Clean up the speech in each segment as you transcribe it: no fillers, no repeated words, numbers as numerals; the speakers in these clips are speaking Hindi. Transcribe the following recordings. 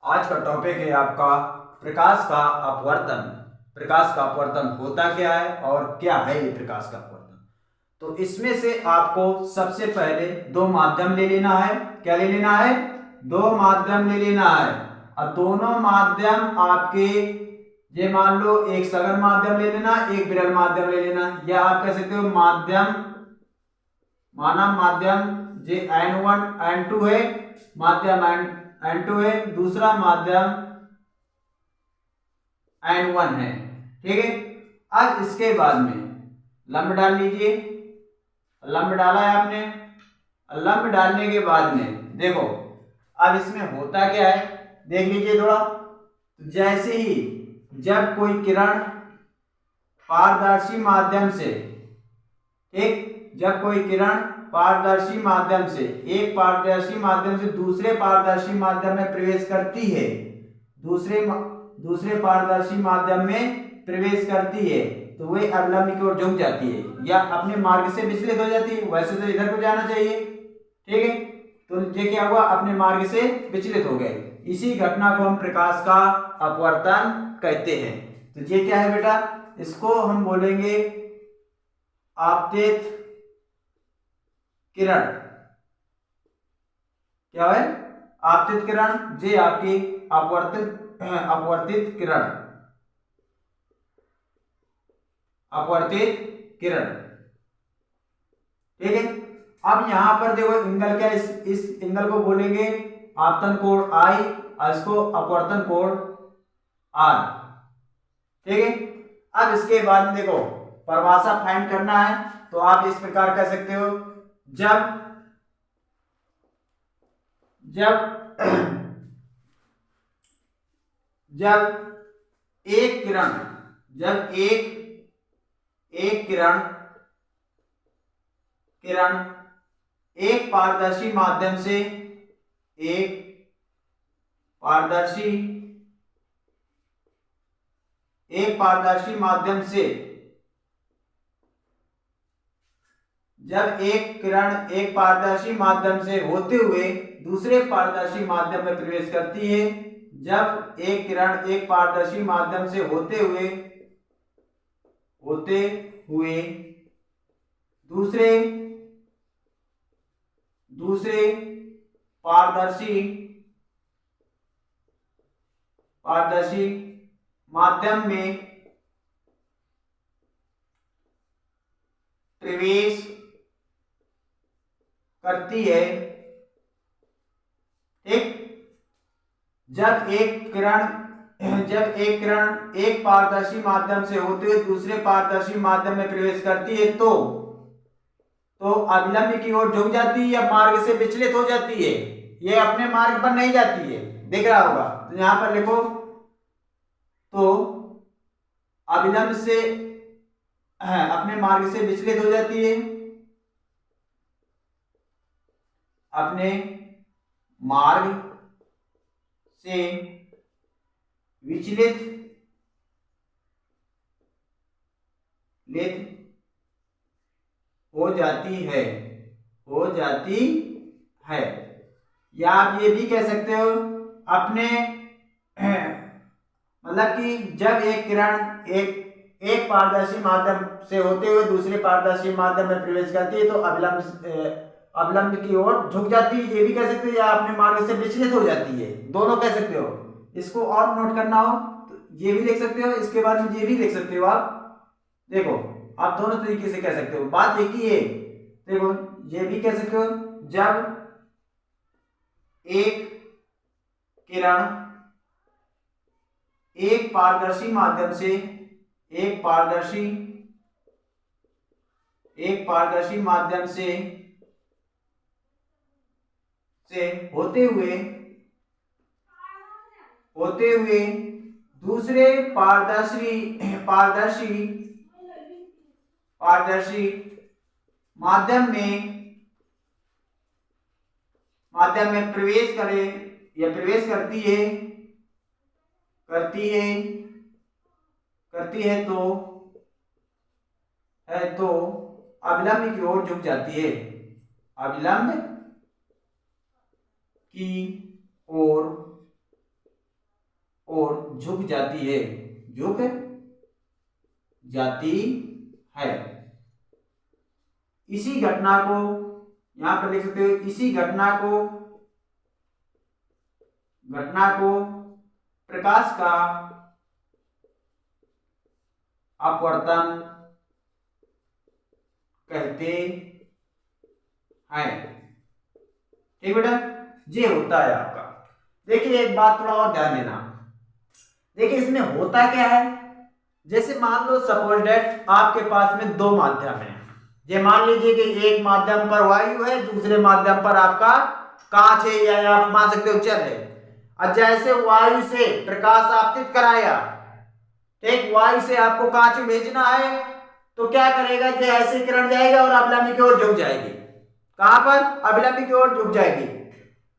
आज का टॉपिक है आपका प्रकाश का अपवर्तन। प्रकाश का अपवर्तन होता क्या है और क्या है ये प्रकाश का अपवर्तन। तो इसमें से आपको सबसे पहले दो माध्यम ले लेना है। क्या ले लेना है? दो माध्यम ले लेना है। और दोनों माध्यम आपके, ये मान लो एक सघन माध्यम ले लेना, एक विरल माध्यम ले लेना, या आप कह सकते हो माध्यम, माना माध्यम जे N1 N2 है, माध्यम N2 है, दूसरा माध्यम N1 है। ठीक है। अब इसके बाद में लंब डाल लीजिए। लंब डाला है आपने। लंब डालने के बाद में देखो अब इसमें होता क्या है, देख लीजिए थोड़ा। तो जैसे ही जब कोई किरण पारदर्शी माध्यम से, ठीक, जब कोई किरण पारदर्शी माध्यम से, एक पारदर्शी माध्यम से दूसरे पारदर्शी माध्यम में प्रवेश करती है, दूसरे पारदर्शी माध्यम में प्रवेश करती है, तो वह अवलंब की ओर झुक जाती है या अपने मार्ग से विचलित हो जाती है। वैसे तो इधर को जाना चाहिए, ठीक है, तो ये क्या हुआ, अपने मार्ग से विचलित हो गए। इसी घटना को हम प्रकाश का अपवर्तन कहते हैं। तो ये क्या है बेटा, इसको हम बोलेंगे आपतित किरण। क्या है? आपतित किरण। जे आपकी अपवर्तित किरण, अपवर्तित किरण। ठीक है। अब यहां पर देखो एंगल क्या, इस एंगल को बोलेंगे आपतन कोण आई और इसको अपवर्तन कोण आर। ठीक है। अब इसके बाद में देखो परिभाषा फाइंड करना है, तो आप इस प्रकार कर सकते हो। जब जब जब एक किरण, जब एक किरण किरण एक पारदर्शी माध्यम से, एक पारदर्शी एक पारदर्शी माध्यम से, जब एक किरण एक पारदर्शी माध्यम से होते हुए दूसरे पारदर्शी माध्यम में प्रवेश करती है, जब एक किरण एक पारदर्शी माध्यम से होते हुए दूसरे दूसरे पारदर्शी पारदर्शी माध्यम में प्रवेश करती है, ठीक, जब एक किरण एक पारदर्शी माध्यम से होते हुए दूसरे पारदर्शी माध्यम में प्रवेश करती है, तो अभिलंब की ओर झुक जाती है या मार्ग से विचलित हो जाती है। ये अपने मार्ग पर नहीं जाती है, दिख रहा होगा। तो यहां पर लिखो, तो अभिलंब से अपने मार्ग से विचलित हो जाती है, अपने मार्ग से विचलित हो जाती है, या आप ये भी कह सकते हो अपने मतलब कि जब एक किरण एक पारदर्शी माध्यम से होते हुए दूसरे पारदर्शी माध्यम में प्रवेश करती है, तो अवलंब की ओर झुक जाती है, ये भी कह सकते हो, या अपने मार्ग से विचलित हो जाती है, दोनों कह सकते हो। इसको और नोट करना हो तो ये भी लिख सकते हो, इसके बाद में ये भी लिख सकते हो। आप देखो, आप दोनों तरीके से कह सकते हो, बात एक ही है। देखो, ये भी कह सकते हो, जब एक किरण एक पारदर्शी माध्यम से, एक पारदर्शी माध्यम से होते हुए दूसरे पारदर्शी माध्यम में प्रवेश करे या प्रवेश करती है, तो अविलंब की ओर झुक जाती है, अविलंब की ओर जाती है, झुक जाती है। इसी घटना को यहां पर लिख सकते हो, इसी घटना को प्रकाश का अपवर्तन कहते हैं। ठीक बेटा, ये होता है आपका। देखिए एक बात थोड़ा और ध्यान देना, देखिए इसमें होता क्या है। जैसे मान लो सपोज दैट आपके पास में दो माध्यम है, ये मान लीजिए कि एक माध्यम पर वायु है, दूसरे माध्यम पर आपका कांच है, या आप मान सकते हो जल है। और जैसे वायु से प्रकाश आपतित कराया, ठीक, वायु से आपको कांच में भेजना है, तो क्या करेगा कि ऐसे किरण जाएगा और अभिलंब की ओर झुक जाएगी। कहां पर? अभिलंब की ओर झुक जाएगी।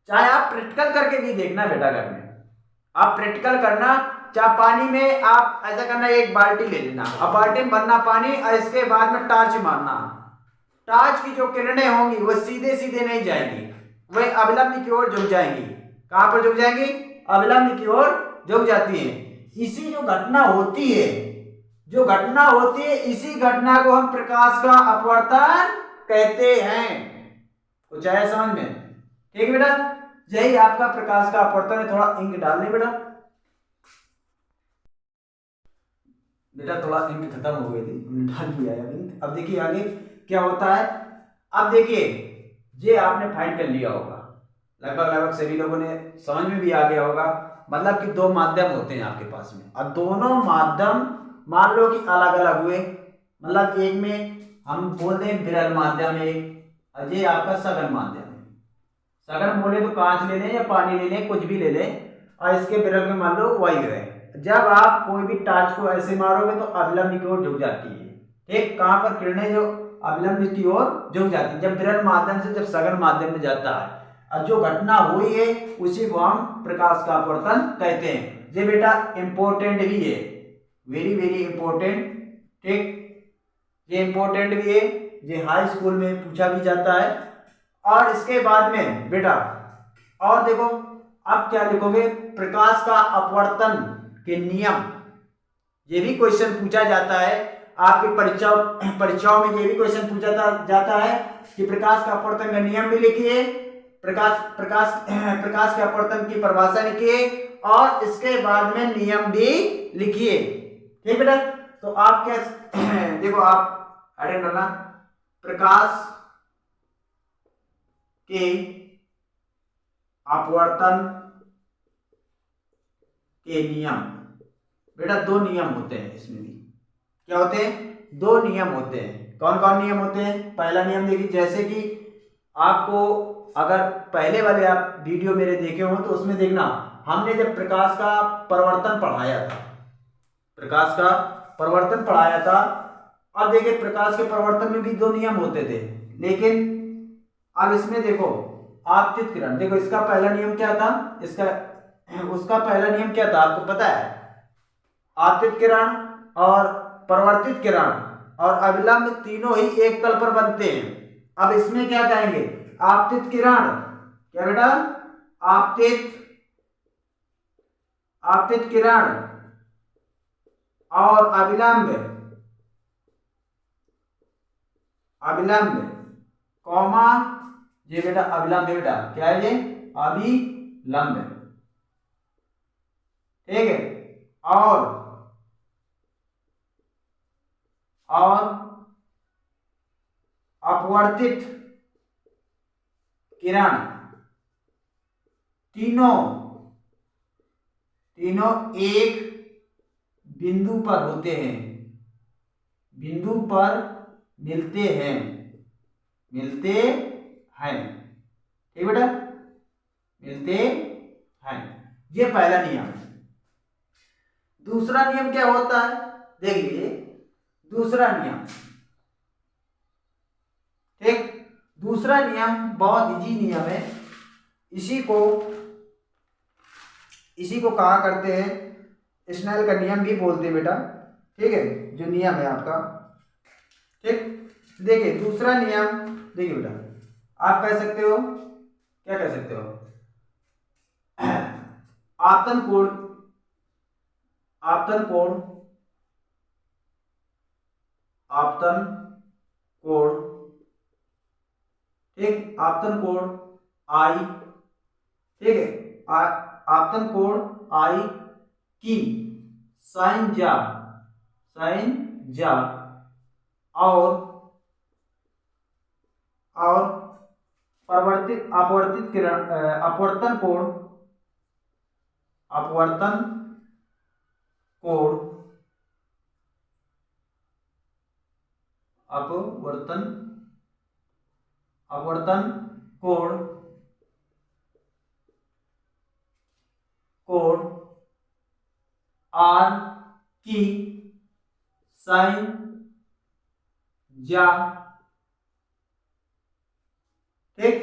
चाहे आप प्रैक्टिकल करके भी देखना बेटा, घर में आप प्रैक्टिकल करना, चाहे पानी में आप ऐसा करना, एक बाल्टी ले लेना, अब बाल्टी में भरना पानी, और इसके बाद में टार्च मारना। टार्च की जो किरणें होंगी वो सीधे सीधे नहीं जाएंगी, वह अभिलंब की ओर झुक जाएंगी। कहां पर झुक जाएंगी? अभिलंब की ओर झुक जाती है। इसी जो घटना होती है, इसी घटना को हम प्रकाश का अपवर्तन कहते हैं। कुछ आया समझ में? ठीक है बेटा, यही आपका प्रकाश का अपवर्तन है। थोड़ा इंक डालने बेटा, थोड़ा इंक खत्म हो गई थी, डाल दिया है इंक। अब देखिए आगे क्या होता है। अब देखिए ये आपने फाइंड कर लिया होगा, लगभग सभी लोगों ने समझ में भी आ गया होगा। मतलब कि दो माध्यम होते हैं आपके पास में, अब दोनों माध्यम मान लो कि अलग अलग हुए। मतलब एक में हम बोलते हैं विरल माध्यम है, और ये आपका सघन माध्यम है। सघन बोले तो कांच ले लें या पानी ले लें, कुछ भी ले लें, और इसके विरल में मान लो वायु है। जब आप कोई भी टार्च को ऐसे मारोगे तो अभिलंब की ओर झुक जाती है। ठीक, कहां पर किरणें जो अभिलंब की ओर झुक जाती है, जब विरल माध्यम से जब सघन माध्यम में जाता है। और जो घटना हुई है उसी को हम प्रकाश का अपवर्तन कहते हैं। ये बेटा इंपॉर्टेंट भी है, वेरी वेरी इंपॉर्टेंट। ठीक, ये इंपॉर्टेंट भी है, ये हाई स्कूल में पूछा भी जाता है। और इसके बाद में बेटा और देखो, अब क्या लिखोगे? प्रकाश का अपवर्तन के नियम, ये भी क्वेश्चन पूछा जाता है आपकी परीक्षाओं में। ये भी क्वेश्चन पूछा जाता है कि प्रकाश का अपवर्तन का नियम भी लिखिए, प्रकाश के अपवर्तन की परिभाषा लिखिए, और इसके बाद में नियम भी लिखिए। ठीक बेटा, तो आप क्या देखो, आप अटेंड करना, प्रकाश के अपवर्तन के नियम। बेटा दो नियम होते हैं इसमें भी। क्या होते हैं? दो नियम होते हैं। कौन कौन नियम होते हैं? पहला नियम देखिए, जैसे कि आपको अगर पहले वाले आप वीडियो मेरे देखे हो तो उसमें देखना, हमने जब प्रकाश का परिवर्तन पढ़ाया था। अब देखिए प्रकाश के परिवर्तन में भी दो नियम होते थे, लेकिन अब इसमें देखो आपतित किरण, देखो इसका पहला नियम क्या था, उसका पहला नियम क्या था आपको पता है? आपतित किरण और परावर्तित किरण और अभिलंब तीनों ही एक तल पर बनते हैं। अब इसमें क्या कहेंगे? आपतित किरण, क्या बेटा? आपतित किरण और अभिलंब कॉमा, ये बेटा अभिलंब है बेटा, क्या है ये? अभिलंब। ठीक है, और अपवर्तित किरण, तीनों एक बिंदु पर होते हैं, बिंदु पर मिलते हैं। ठीक बेटा, मिलते हैं। ये पहला नियम है। दूसरा नियम क्या होता है? देख लीजिए दूसरा नियम। ठीक, दूसरा नियम बहुत इजी नियम है। इसी को कहा करते हैं, स्नेल का नियम भी बोलते हैं बेटा। ठीक है, जो नियम है आपका। ठीक, देखिए दूसरा नियम, देखिए बेटा आप कह सकते हो, क्या कह सकते हो? आपतन कोण आपतन कोण, आपतन कोण, ठीक, आपतन कोण आई, ठीक है, आपतन कोण आई की साइन जा, साइन जा और परिवर्तित अपवर्तित किरण, अपवर्तन कोण, अपवर्तन कोण, अपवर्तन, अपवर्तन कोण, कोण आर की साइन जा, ठीक,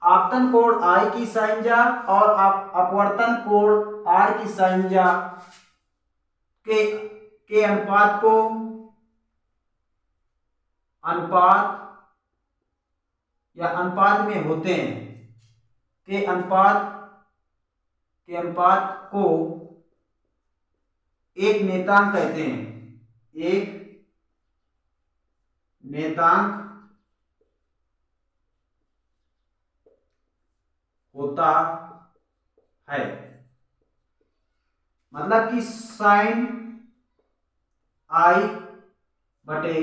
आपतन कोण आई की साइन जा और अपवर्तन कोण आर की साइन जा के अनुपात को, अनुपात या अनुपात में होते हैं, के अनुपात, के अनुपात को एक नेतांक कहते हैं, एक नेतांक होता है। मतलब कि साइन आई बटे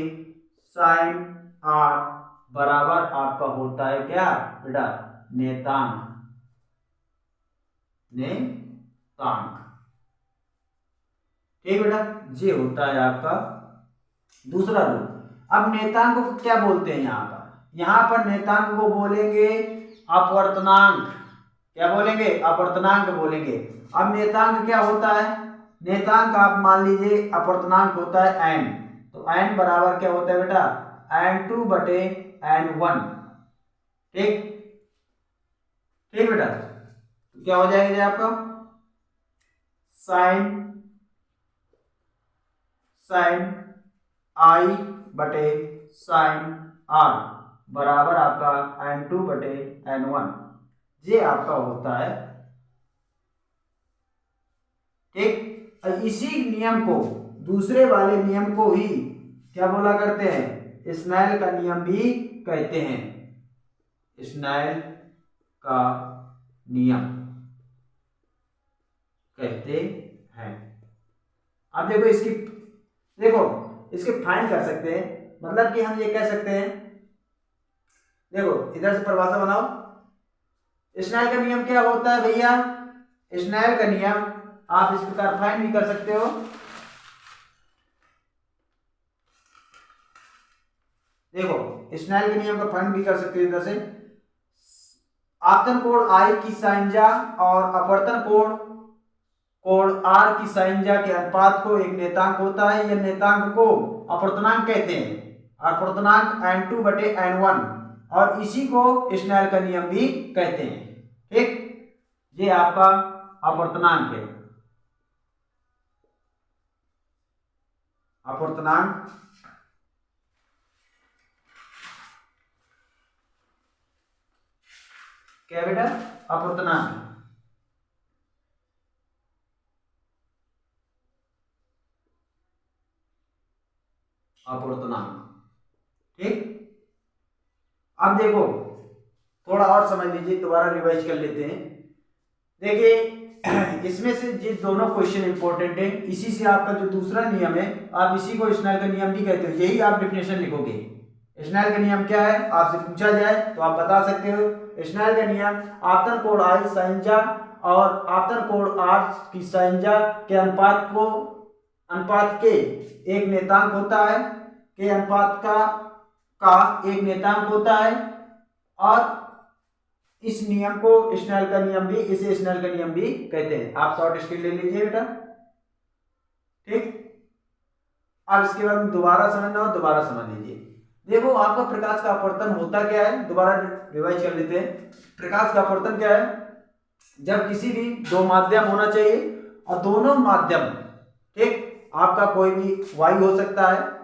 साइन आर बराबर आपका होता है क्या बेटा, नेतांक, नेतांक, ठीक बेटा, ये होता है आपका दूसरा रूप। अब नेतांक को क्या बोलते हैं यहां पर नेतांक को बोलेंगे अपवर्तनांक, क्या बोलेंगे, अपवर्तनांक बोलेंगे। अब नेतांक क्या होता है, नेतांक आप मान लीजिए अपवर्तनांक होता है n, तो n बराबर क्या होता है बेटा, n2 बटे n1, ठीक, ठीक बेटा, तो क्या हो जाएगा आपका साइन, साइन आई बटे साइन आर बराबर आपका n2 बटे n1, ये आपका होता है, ठीक। इसी नियम को, दूसरे वाले नियम को ही क्या बोला करते हैं, स्नेल का नियम भी कहते हैं, स्नेल का नियम कहते हैं। अब देखो इसकी, देखो इसके फाइन कर सकते हैं, मतलब कि हम ये कह सकते हैं, देखो इधर से परिभाषा बनाओ, स्नेल का नियम क्या होता है भैया, स्नेल का नियम आप इस प्रकार फाइन भी कर सकते हो, देखो स्नेल के नियम का फाइन भी कर सकते हो इधर से, आपतन कोण आई की साइन जा और अपवर्तन कोण आर की साइन जा के अनुपात को एक नेतांक होता है, यह नेतांक को अपवर्तनांक कहते हैं, अपवर्तनांक n2 बटे n1, और इसी को स्नेल का नियम भी कहते हैं, ठीक, ये आपका अपवर्तनांक है, अपवर्तनांक, क्या बेटा, अपवर्तनांक, अपवर्तनांक, ठीक। अब देखो थोड़ा और समझ लीजिए, दोबारा रिवाइज कर लेते हैं। देखिए इसमें से ये दोनों क्वेश्चन इंपॉर्टेंट है, इसी से आपका जो दूसरा नियम है, आप इसी को स्नेल का नियम भी कहते हो, यही आप डिफिनेशन लिखोगे। स्नेल का नियम क्या है, आपसे पूछा जाए तो आप बता सकते हो, स्नेल का नियम आपतन कोण आई साइन जा और आपतन कोण आर की साइन जा के अनुपात को, अनुपात के एक नेतांक होता है, के अनुपात का एक नेतांक होता है, और इस नियम को स्नेल का नियम भी, इसे स्नेल का नियम भी कहते हैं। आप शॉर्ट स्क्रीन ले लीजिए बेटा, ठीक। अब इसके बाद दोबारा समझना हो दोबारा समझ लीजिए। देखो आपका प्रकाश का अपवर्तन होता क्या है, दोबारा रिवाइज कर लेते हैं। प्रकाश का अपवर्तन क्या है, जब किसी भी दो माध्यम होना चाहिए और दोनों माध्यम, ठीक, आपका कोई भी वायु हो सकता है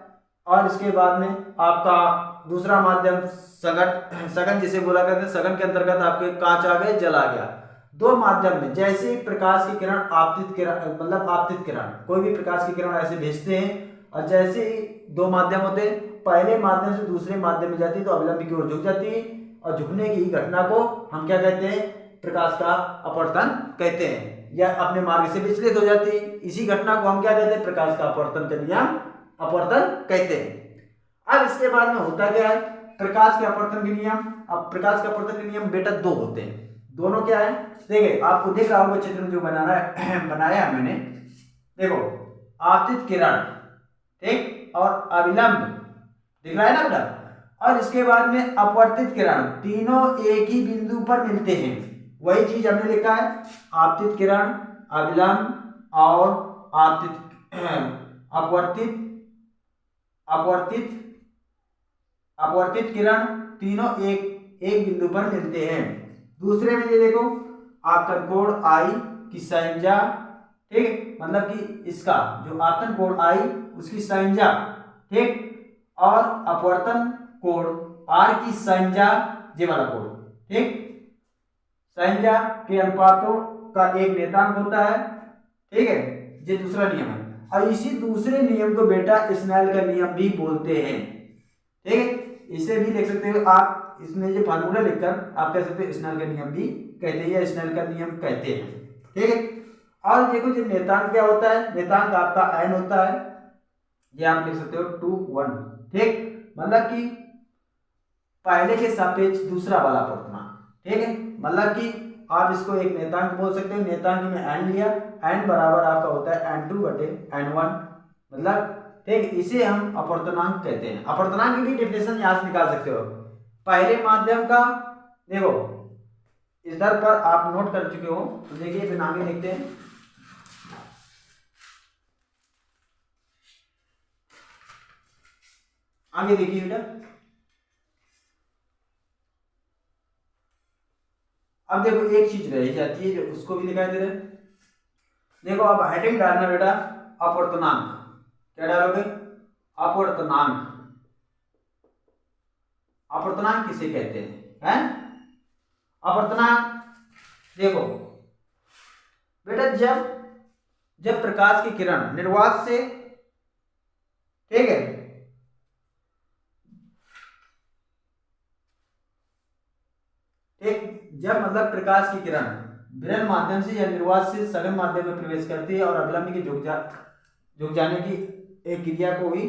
और इसके बाद में आपका दूसरा माध्यम सघन, सघन जिसे बोला करते हैं, सघन के अंतर्गत आपके कांच आ गए, जल आ गया, दो माध्यम में जैसे ही प्रकाश की किरण आपतित किरण मतलब आपतित किरण कोई भी प्रकाश की किरण ऐसे भेजते हैं और जैसे ही दो माध्यम होते हैं पहले माध्यम से दूसरे माध्यम में जाती है तो अभिलंब की ओर झुक जाती है और झुकने की घटना को हम क्या कहते हैं, प्रकाश का अपवर्तन कहते हैं, या अपने मार्ग से विचलित हो जाती है। इसी घटना को हम क्या कहते हैं, प्रकाश का अपवर्तन का नियम अपवर्तन कहते हैं। अब इसके बाद में होता क्या है, प्रकाश के अपवर्तन के नियम। अब प्रकाश के अपवर्तन के नियम बेटा दो होते हैं, दोनों क्या है देखिए, आपको दिख रहा होगा चित्र में जो बनाया है मैंने, देखो आपतित किरण ठीक और अविलंब दिख रहा है ना बेटा, और इसके बाद में अपवर्तित किरण, तीनों एक ही बिंदु पर मिलते हैं। वही चीज हमने लिखा है, आपतित किरण, अविलंब और अपवर्तित अपवर्तित अपवर्तित किरण तीनों एक बिंदु पर मिलते हैं। दूसरे में ये देखो आपतन कोण आई की संज्ञा, ठीक, मतलब कि इसका जो आपतन कोण आई उसकी संज्ञा, ठीक, और अपवर्तन कोण आर की संज्ञा, ये वाला कोण, ठीक, संज्ञा के अनुपातों का एक नेतांक होता है, ठीक है, ये दूसरा नियम है। और इसी दूसरे नियम को बेटा स्नेल का नियम भी बोलते हैं, ठीक है, इसे भी देख सकते हो आप, इसमें ये फार्मूला लिखकर आप कह सकते हो स्नेल का नियम भी कहते हैं या स्नेल का नियम कहते हैं, ठीक है। और देखो जो नेतांक क्या होता है, नेतांक आपका n होता है, ये आप लिख सकते हो 2 1, ठीक, मतलब कि पहले के सापेक्ष दूसरा वाला अपवर्तनांक, ठीक है, मतलब कि आप इसको एक नेतांक बोल सकते हो। नेतांक में n लिया, n बराबर आपका होता है n2 बटे n1, मतलब ठीक, इसे हम अपवर्तनांक कहते हैं। अपवर्तनांक की भी डेफिनेशन यहां से निकाल सकते हो। पहले माध्यम का देखो इधर पर आप नोट कर चुके हो, तो देखिए फिर आगे देखते हैं। आगे देखिए बेटा, अब देखो एक चीज रह जाती है जो उसको भी दिखाई दे रहा है। देखो अब हेडिंग डालना बेटा अपवर्तनांक, क्या डालोगे, अपवर्तनांक। अपवर्तनांक किसे कहते हैं, अपवर्तनांक देखो बेटा जब प्रकाश की किरण निर्वात से, ठीक है, ठीक, जब मतलब प्रकाश की किरण विरल माध्यम से या निर्वात से सघन माध्यम में प्रवेश करती है और अभिलंब की झुक जाने की एक क्रिया को ही